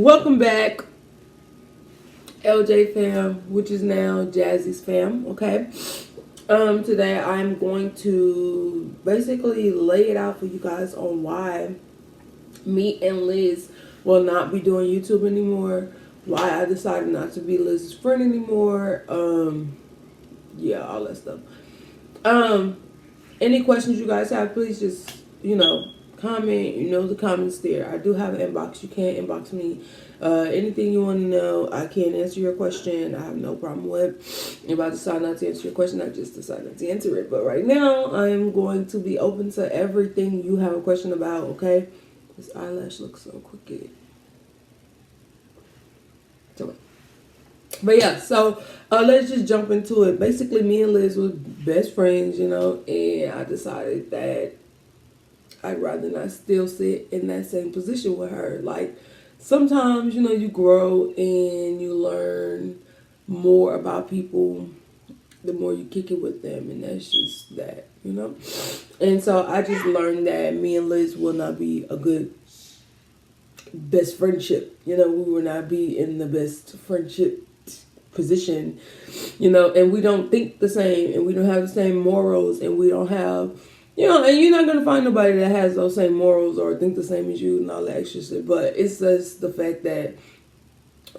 Welcome back, LJ fam, which is now Jazzy's fam. Okay. Today I'm going to basically lay it out for you guys on why me and Liz will not be doing YouTube anymore. Why I decided not to be Liz's friend anymore. Yeah, all that stuff. Any questions you guys have, please just, comment. You know the comments there. I do have an inbox. You can inbox me. Anything you want to know, I can answer your question. I have no problem with. If I decide not to answer your question, I just decide not to answer it. But right now, I'm going to be open to everything you have a question about, okay? This eyelash looks so crooked. But yeah, so let's just jump into it. Basically, me and Liz were best friends, and I decided that I'd rather not still sit in that same position with her. Like, sometimes, you grow and you learn more about people the more you kick it with them, and that's just that, And so I just learned that me and Liz will not be a good best friendship. We will not be in the best friendship position, and we don't think the same, and we don't have the same morals, and we don't have, and you're not going to find nobody that has those same morals or think the same as you and all that extra shit. But it's just the fact that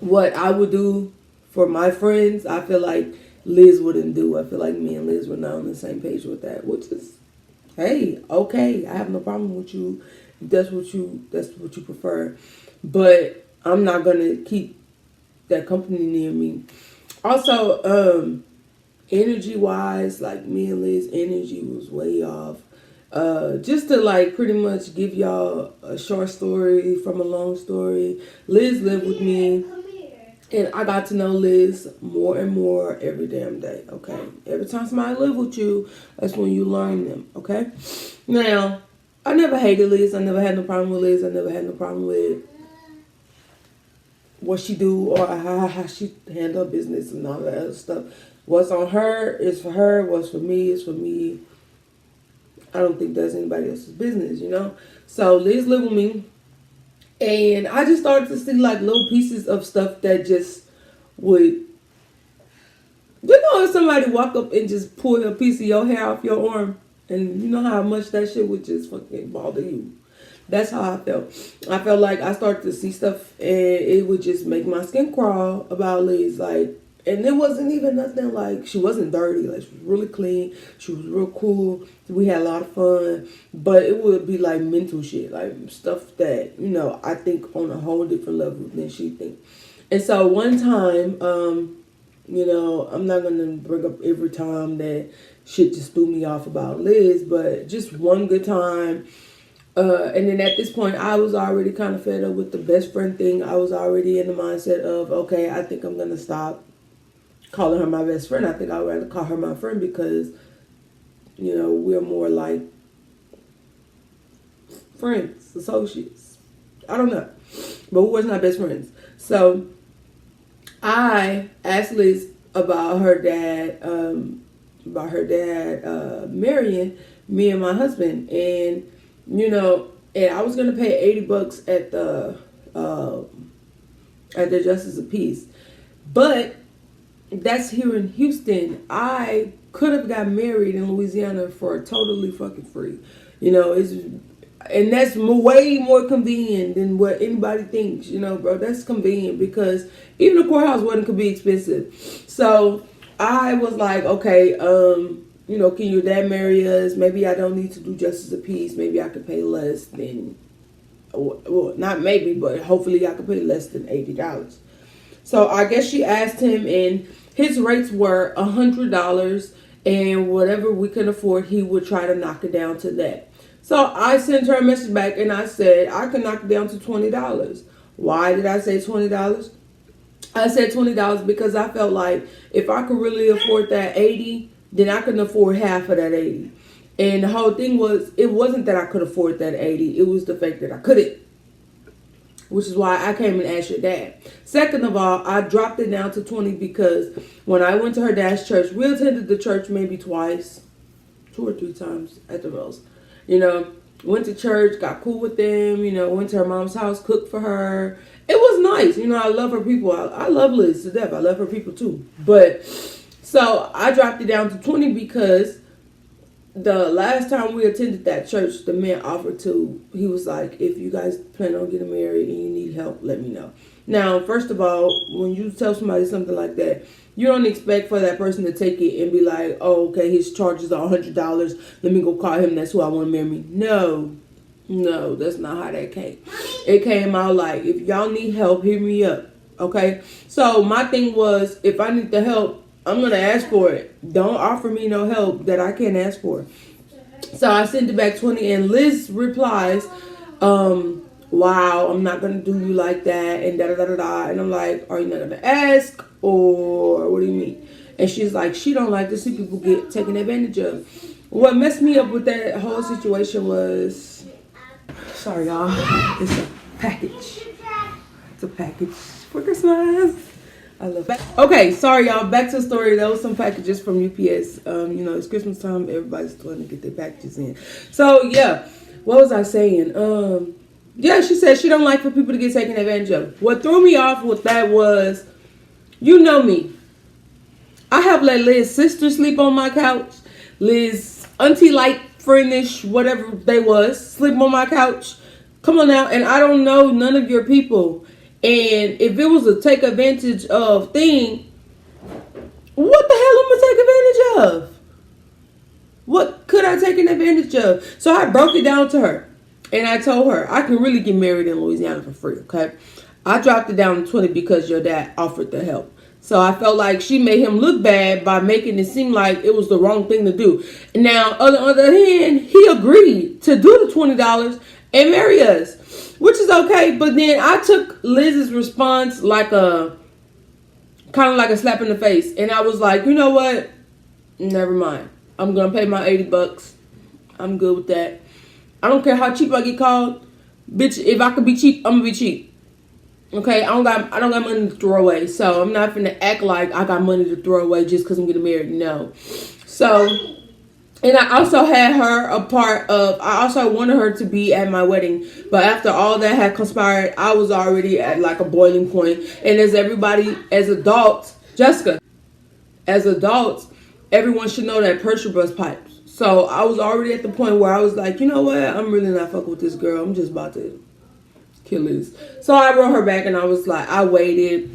what I would do for my friends, I feel like Liz wouldn't do. I feel like me and Liz were not on the same page with that, which is, hey, okay, I have no problem with you. That's what you prefer. But I'm not going to keep that company near me. Also, energy wise, like me and Liz's energy was way off. Just to pretty much give y'all a short story from a long story. Liz lived with me, and I got to know Liz more and more every damn day. Okay, every time somebody live with you, that's when you learn them. Okay, now I never hated Liz. I never had no problem with Liz. I never had no problem with what she do or how she handle business and all that other stuff. What's on her is for her. What's for me is for me. I don't think that's anybody else's business, So Liz lived with me, and I just started to see little pieces of stuff that just would, if somebody walk up and just pull a piece of your hair off your arm, and you know how much that shit would just fucking bother you. That's how I felt. I felt like I started to see stuff and it would just make my skin crawl about Liz. And it wasn't even nothing she wasn't dirty. She was really clean. She was real cool. We had a lot of fun. But it would be mental shit. Stuff that, I think on a whole different level than she think. And so one time, I'm not going to bring up every time that shit just threw me off about Liz. But just one good time. And then at this point, I was already kind of fed up with the best friend thing. I was already in the mindset of, okay, I think I'm going to stop calling her my best friend. I think I'd rather call her my friend because, we're more like friends, associates. I don't know. But we wasn't our best friends. So I asked Liz about her dad marrying me and my husband. And and I was gonna pay $80 at the Justice of Peace, but that's here in Houston. I could have got married in Louisiana for totally fucking free, and that's way more convenient than what anybody thinks, bro. That's convenient because even the courthouse wedding could be expensive. So I was like, okay, can your dad marry us? Maybe I don't need to do Justice of Peace. Maybe I could pay less than, well, not maybe, but hopefully I could pay less than $80. So I guess she asked him, and his rates were $100, and whatever we could afford, he would try to knock it down to that. So I sent her a message back, and I said, I could knock it down to $20. Why did I say $20? I said $20 because I felt like if I could really afford that $80, then I couldn't afford half of that $80. And the whole thing was, it wasn't that I could afford that $80. It was the fact that I couldn't. Which is why I came and asked your dad. Second of all, I dropped it down to $20 because when I went to her dad's church, we attended the church maybe twice, 2 or 3 times at the most. Went to church, got cool with them, you know, went to her mom's house, cooked for her. It was nice. You know, I love her people. I love Liz to death. I love her people too. But, so I dropped it down to 20 because the last time we attended that church, the man offered to, he was like, if you guys plan on getting married and you need help, let me know. Now, first of all, when you tell somebody something like that, you don't expect for that person to take it and be like, oh, okay, his charges are $100. Let me go call him. That's who I want to marry me. No, that's not how that came. It came out like, if y'all need help, hit me up. Okay? So my thing was, if I need the help, I'm going to ask for it. Don't offer me no help that I can't ask for. So I sent it back 20 and Liz replies, wow, I'm not going to do you like that and da-da-da-da-da. And I'm like, are you not going to ask or what do you mean? And she's like, she don't like to see people get taken advantage of. What messed me up with that whole situation was, sorry y'all, it's a package. It's a package for Christmas. I love that. Okay, sorry y'all, back to the story. There was some packages from UPS. You know, it's Christmas time. Everybody's trying to get their packages in. So yeah, what was I saying? Yeah, she said she don't like for people to get taken advantage of. What threw me off with that was, you know me. I have let Liz's sister sleep on my couch. Liz, auntie like friendish, whatever they was, sleep on my couch. Come on now, and I don't know none of your people. And if it was a take advantage of thing, what the hell am I take advantage of? What could I take an advantage of? So I broke it down to her. And I told her, I can really get married in Louisiana for free, okay? I dropped it down to 20 because your dad offered the help. So I felt like she made him look bad by making it seem like it was the wrong thing to do. Now, on the other hand, he agreed to do the $20 and marry us, which is okay. But then I took Liz's response like a, kind of like a slap in the face. And I was like, you know what? Never mind. I'm going to pay my $80. I'm good with that. I don't care how cheap I get called. Bitch, if I could be cheap, I'm going to be cheap. Okay, I don't got money to throw away. So I'm not finna act like I got money to throw away just because I'm getting married. No. So, and I also had her I also wanted her to be at my wedding. But after all that had conspired, I was already at like a boiling point. And as adults, Jessica, as adults, everyone should know that pressure bust pipes. So I was already at the point where I was like, you know what? I'm really not fucking with this girl. I'm just about to kill this. So I wrote her back and I was like, I waited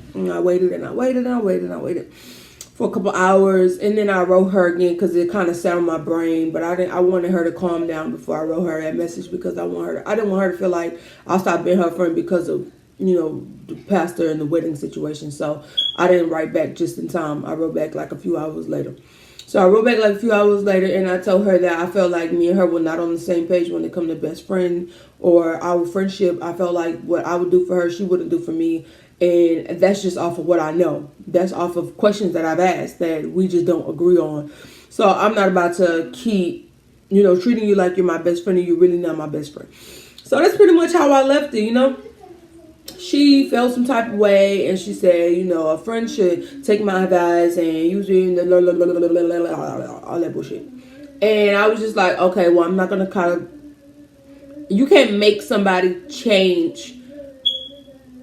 for a couple hours. And then I wrote her again because it kind of sat on my brain. But I wanted her to calm down before I wrote her that message because I didn't want her to feel like I stopped being her friend because of, you know, the pastor and the wedding situation. So I didn't write back just in time. I wrote back like a few hours later. So I wrote back like a few hours later and I told her that I felt like me and her were not on the same page when it come to best friend or our friendship. I felt like what I would do for her, she wouldn't do for me. And that's just off of what I know. That's off of questions that I've asked that we just don't agree on. So I'm not about to keep, you know, treating you like you're my best friend and you're really not my best friend. So that's pretty much how I left it, you know. She felt some type of way and she said, you know, a friend should take my advice and use it, all that bullshit. And I was just like, okay, well, I'm not going to kind of, you can't make somebody change,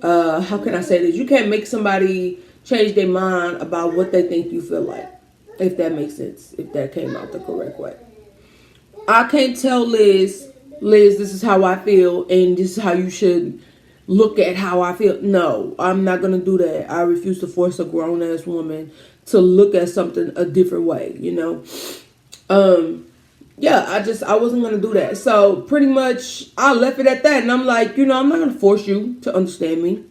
how can I say this? You can't make somebody change their mind about what they think you feel like, if that makes sense, if that came out the correct way. I can't tell Liz, this is how I feel and this is how you should look at how I feel. No, I'm not going to do that. I refuse to force a grown-ass woman to look at something a different way, you know. Yeah, I wasn't going to do that. So pretty much I left it at that. And I'm like, you know, I'm not going to force you to understand me.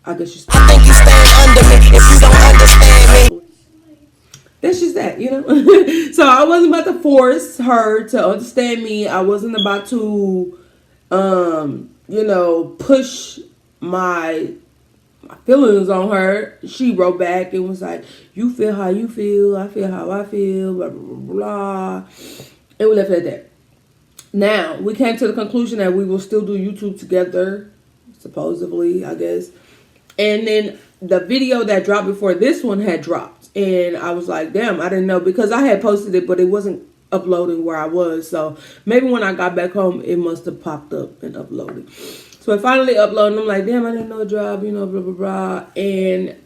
I guess I think you stand under me if you don't understand me. That's just that, you know. So I wasn't about to force her to understand me. I wasn't about to you know, push my feelings on her. She wrote back and was like, you feel how you feel, I feel how I feel, blah, blah, blah, blah. And we left it at that. Now, we came to the conclusion that we will still do YouTube together, supposedly, I guess. And then the video that dropped before this one had dropped. And I was like, damn, I didn't know because I had posted it, but it wasn't uploading where I was. So maybe when I got back home, it must have popped up and uploaded. So I finally uploaded. I'm like, damn, I didn't know it dropped, you know, blah, blah, blah. And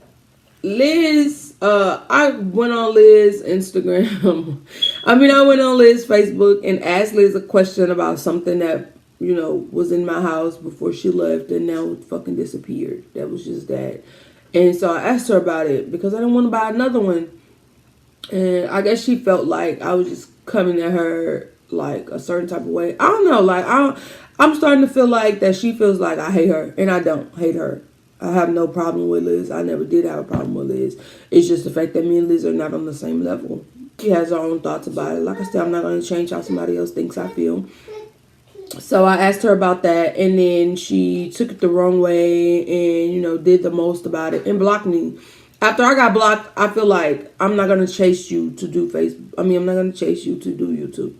Liz, I went on Liz Instagram. I went on Liz Facebook and asked Liz a question about something that, you know, was in my house before she left, and now it fucking disappeared. That was just that. And so I asked her about it because I didn't want to buy another one. And I guess she felt like I was just coming at her like a certain type of way. I don't know. Like, I'm starting to feel like that she feels like I hate her, and I don't hate her. I have no problem with Liz. I never did have a problem with Liz. It's just the fact that me and Liz are not on the same level. She has her own thoughts about it. Like I said, I'm not going to change how somebody else thinks I feel. So I asked her about that, and then she took it the wrong way and, you know, did the most about it and blocked me. After I got blocked, I feel like I'm not going to chase you to do Facebook. I'm not going to chase you to do YouTube.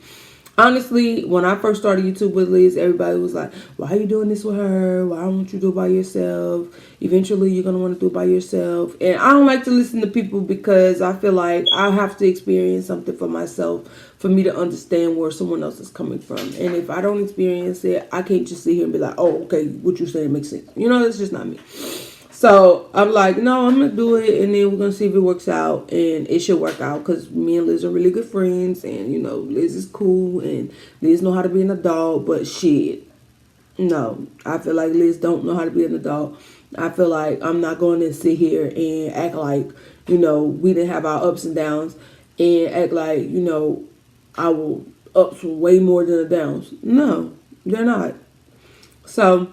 Honestly, when I first started YouTube with Liz, everybody was like, why are you doing this with her? Why don't you do it by yourself? Eventually, you're going to want to do it by yourself. And I don't like to listen to people because I feel like I have to experience something for myself for me to understand where someone else is coming from. And if I don't experience it, I can't just sit here and be like, oh, okay, what you saying makes sense. You know, that's just not me. So I'm like, no, I'm going to do it, and then we're going to see if it works out, and it should work out because me and Liz are really good friends, and, you know, Liz is cool, and Liz know how to be an adult, but shit, no, I feel like Liz don't know how to be an adult. I feel like I'm not going to sit here and act like, you know, we didn't have our ups and downs and act like, you know, our ups were way more than the downs. No, they're not. So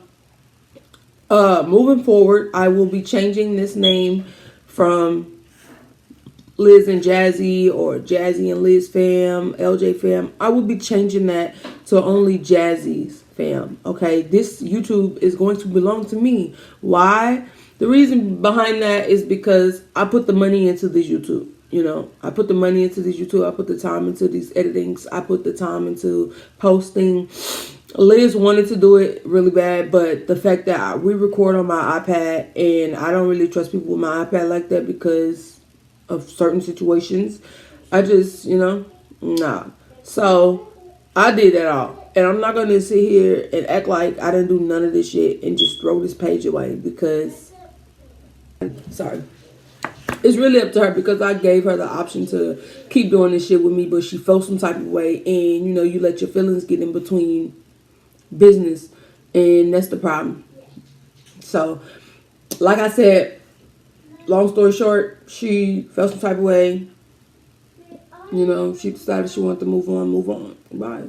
moving forward, I will be changing this name from Liz and Jazzy or Jazzy and Liz fam, LJ fam. I will be changing that to only Jazzy's fam. Okay, this YouTube is going to belong to me. Why? The reason behind that is because I put the money into this YouTube. You know, I put the money into this YouTube. I put the time into these editings. I put the time into posting. Liz wanted to do it really bad, but the fact that we record on my iPad, and I don't really trust people with my iPad like that because of certain situations, I just, you know, nah. So I did that all, and I'm not going to sit here and act like I didn't do none of this shit and just throw this page away because, sorry, it's really up to her because I gave her the option to keep doing this shit with me, but she felt some type of way, and, you know, you let your feelings get in between business, and that's the problem. So like I said, long story short, she felt some type of way. You know, she decided she wanted to move on. Bye.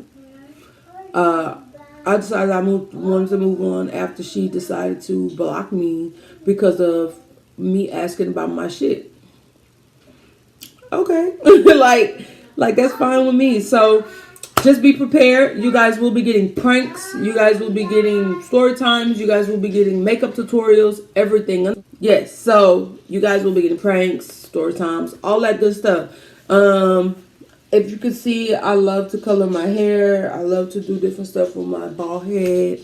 I decided wanted to move on after she decided to block me because of me asking about my shit. Okay. like that's fine with me. So just be prepared. You guys will be getting pranks. You guys will be getting story times. You guys will be getting makeup tutorials, everything. Yes, so you guys will be getting pranks, story times, all that good stuff. If you can see, I love to color my hair. I love to do different stuff with my bald head.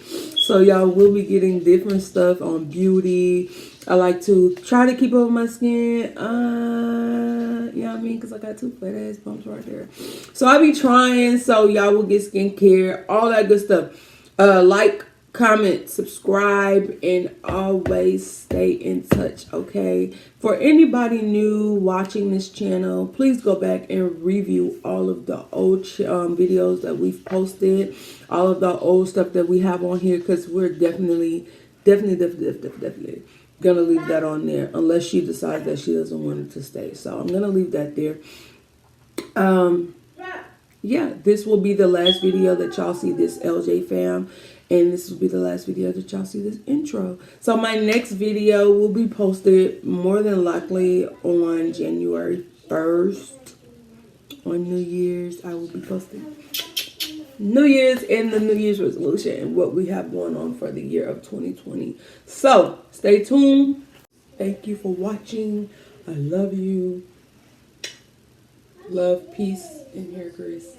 So y'all will be getting different stuff on beauty. I like to try to keep up with my skin. You know what I mean? Because I got two fat ass bumps right there. So I'll be trying. So y'all will get skincare, all that good stuff. Like, comment, subscribe, and always stay in touch, okay? For anybody new watching this channel, please go back and review all of the old videos that we've posted, all of the old stuff that we have on here, because we're definitely gonna leave that on there unless she decides that she doesn't want it to stay. So I'm gonna leave that there. Yeah, this will be the last video that y'all see this LJ fam, and this will be the last video that y'all see this intro. So my next video will be posted more than likely on January 1st. On New Year's, I will be posting New Year's and the New Year's resolution and what we have going on for the year of 2020. So stay tuned. Thank you for watching. I love you. Love, peace, and hair grease.